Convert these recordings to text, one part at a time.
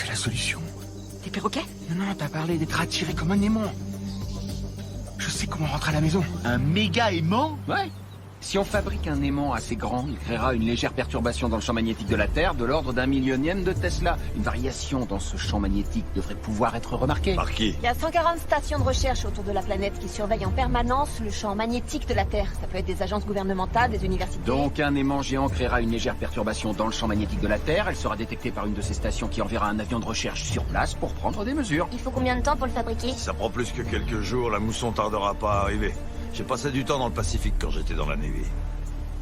c'est la solution. Des perroquets? Non, t'as parlé d'être attiré comme un aimant. Je sais comment rentrer à la maison. Un méga aimant? Ouais. Si on fabrique un aimant assez grand, il créera une légère perturbation dans le champ magnétique de la Terre de l'ordre d'un millionième de Tesla. Une variation dans ce champ magnétique devrait pouvoir être remarquée. Par qui? Il y a 140 stations de recherche autour de la planète qui surveillent en permanence le champ magnétique de la Terre. Ça peut être des agences gouvernementales, des universités... Donc un aimant géant créera une légère perturbation dans le champ magnétique de la Terre. Elle sera détectée par une de ces stations qui enverra un avion de recherche sur place pour prendre des mesures. Il faut combien de temps pour le fabriquer? Ça prend plus que quelques jours, la mousson tardera pas à arriver. J'ai passé du temps dans le Pacifique quand j'étais dans la Navy.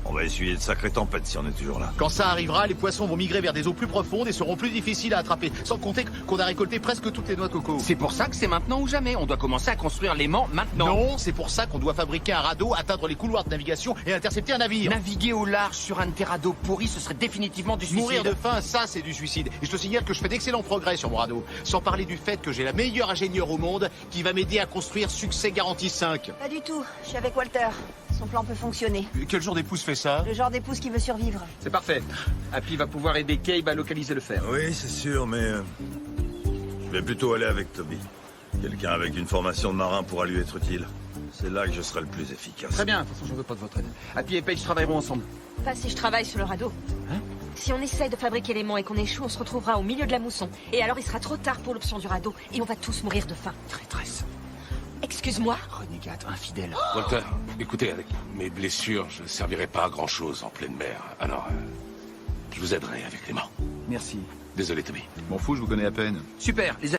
On va essuyer de sacrées tempêtes si on est toujours là. Quand ça arrivera, les poissons vont migrer vers des eaux plus profondes et seront plus difficiles à attraper. Sans compter qu'on a récolté presque toutes les noix de coco. C'est pour ça que c'est maintenant ou jamais. On doit commencer à construire l'aimant maintenant. Non, c'est pour ça qu'on doit fabriquer un radeau, atteindre les couloirs de navigation et intercepter un navire. Naviguer au large sur un de tes radeaux pourris, ce serait définitivement du suicide. Mourir de faim, ça c'est du suicide. Et je te signale que je fais d'excellents progrès sur mon radeau. Sans parler du fait que j'ai la meilleure ingénieure au monde qui va m'aider à construire Succès Garantie 5. Pas du tout. Je suis avec Walter. Son plan peut fonctionner. Quel genre d'épouse fait ça? Le genre d'épouse qui veut survivre. C'est parfait. Happy va pouvoir aider Cabe à localiser le fer. Oui, c'est sûr, mais... je vais plutôt aller avec Toby. Quelqu'un avec une formation de marin pourra lui être utile. C'est là que je serai le plus efficace. Très bien, de toute façon, je veux pas de votre aide. Happy et Paige travailleront ensemble. Pas si je travaille sur le radeau. Hein? Si on essaye de fabriquer l'aimant et qu'on échoue, on se retrouvera au milieu de la mousson. Et alors il sera trop tard pour l'option du radeau. Et on va tous mourir de faim. Traîtresse. Excuse-moi? Renégate, infidèle. Walter, écoutez, avec mes blessures, je ne servirai pas à grand-chose en pleine mer. Alors, je vous aiderai avec l'aimant. Merci. Désolé, Tommy. M'en fous, je vous connais à peine. Super, les